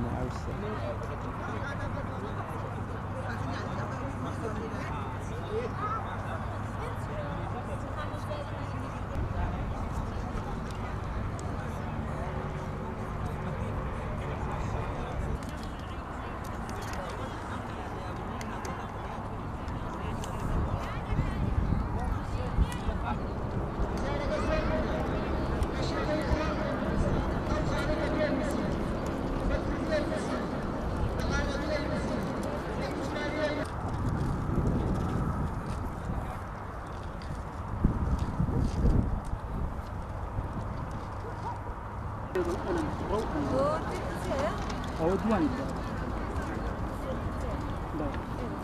عوسى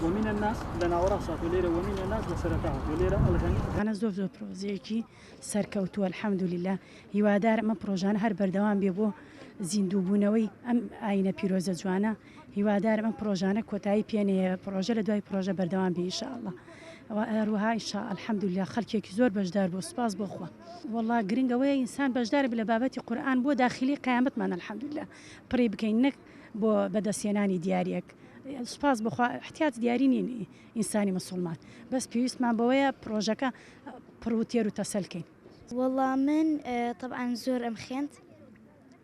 ومن الناس لنا وراسات وليرة ومن الناس بسرتها وليرة أنا زوج بروجيكي سركوتو الحمد لله هوادار أما بروجان هر بردوام بيبو زیندووبوونەوەی ئەم ئاینە پیرۆزە جوانە هیوادارم ئەم پرۆژانە کۆتایی پێنێ پرۆژە لە دوای پرۆژە بەردەوام بێ ئینشاءالله هەروەها ئینشاء الحەمدولله خەڵکێکی زۆر بەشدار بۆ سوپاس بۆخوا والله گرنگەوەی ئینسان بەشدار بە لە بابەتی قورئان بۆ داخلی قیامەتمان الحەمدولله پڕی بکەین نەک بۆ بەدەستێنانی دیارێک سوپاس بخوا احتیاج دیاری نین ئینسانی مسلمان بەس پێویستمان بەوەیە پرۆژەکە پڕوتێر و تەسەلکەین والله من طبعا زۆر ئەم خوێند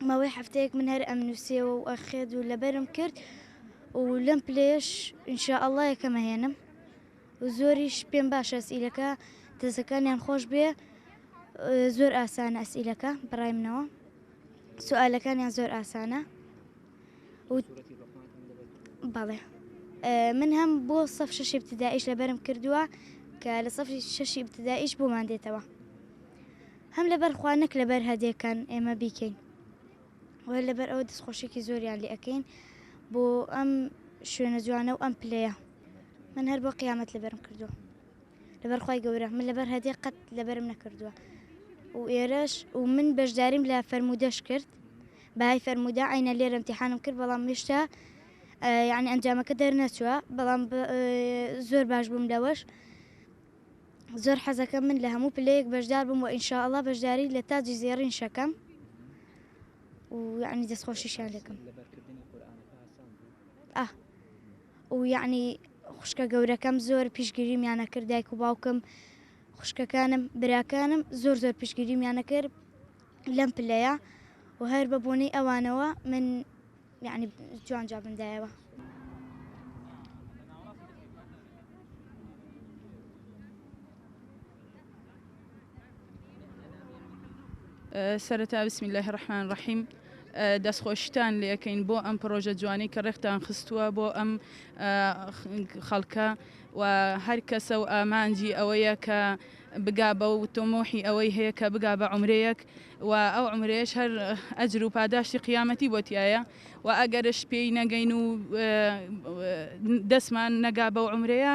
ماوەی هەفتەیەک من هەر ئەم نووسیەوە و ئەخێد و لەبەرم کرد و لەم پلێش ئینشاءالله یەکەمە هێنم و زۆریش پێم باشە ئەسئیلەکە تەزەکانیان خۆش بێ زۆر ئاسانە ئەسئیلەکە بەڕای منەوە سوالەکانیان زۆر ئاسانە و بەڵێ من هەم بۆ سەف شەشی ابتدائیش لەبەرم کردووە کە لە سەفی شەشی ابتدائیش بۆمان دێتەوە هەم لەبەر خوا نەک لەبەر هەدیەکان ئێمە بیکەین وە لەبەر ئەوە دەستخۆشێکی زۆریان لێ ئەەکەین بۆ ئەم شوێنە جوانە و ئەم پلەیە من هەر بۆ قیامەت لەبەرم کردووە لەبەر خوای گەورە من لەبەر هەدیە قەت لەبەرم نەکردووە و ئێرەش و من بەشداریم لە فەرمودەش کرد بەهای فەرموودە عینە لێرە ئیمتیحانم کرد بەڵام هێشتا یعنی ئەنجامەکە دەرنەچووە بەڵام زۆر باش بووم لەوەش زۆر حەزەکەم من لە هەموو پلەیەک بەشدار بووم و ئینشاءالله بەشداری لە تاجی زێڕین شەکەم و یعنی دەستخۆشیشیان لێکم و یعنی خوشکە گەورەکەم زۆر پیشگیریمیانە کرد دایک و باوکم خوشکەکانم براکانم زۆر زۆر پیشگیریمیانە کرد لەم پلەیە و هەر بە بۆنەی ئەوانەوە من یعنی جوان جابندایەوە سەرەتا بسم الله الرحمن الرحیم دەستخۆشتان لێکەین بۆ ئەم پرۆژە جوانی کە ڕێکتان خستووە بۆ ئەم خەڵکە و هەر کەسە و ئامانجی ئەوەیە کە بگا بە و تۆمۆحی ئەوەی هەیە کە بگا بە عمرەیەک و ئەو عمرەیەش هەر ئەجر و پاداشتی قیامەتی بۆتیایە و ئەگەرش پێی نەگەین و دەستمان نەگا بەو عمرەیە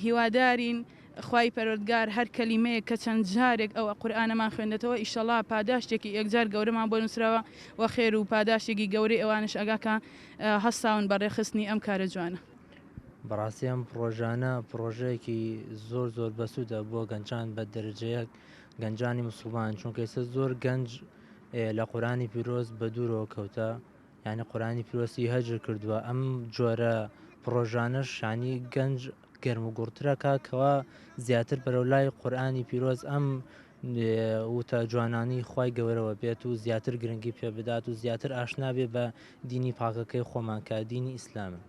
هیوادارین خوای پەروەردگار هەر کەلیمەیە کە چەند جارێک ئەو قورئانەمان خوێندێتەوە ئیشەڵا پاداشتێکی یەکجار گەورەمان بۆ نووسراوە و خێر و پاداشتێکی گەورەی ئەوانش ئەگاکە هەستاون بەڕێخستنی ئەم کارە جوانە بەڕاستی ئەم پرۆژانە پرۆژەیەکی زۆر زۆر بەسوودە بۆ گەنجان بە دەرەجەیەک گەنجانی موسڵمان چونکە ئێستا زۆر گەنج لە قورئانی پیرۆز بە دوورەوە کەوتە یعنی قورئانی پیرۆزی هەجر کردووە ئەم جۆرە پرۆژانەش یعنی گەنج گەرم و گوڕترەکە کەوا زیاتر بەرەو لای قورئانی پیرۆز ئەم وتە جوانانی خوای گەورەوە بێت و زیاتر گرنگی پێ بدات و زیاتر ئاشنا بێ بە دینی پاکەکەی خۆمان کە دینی ئیسلامە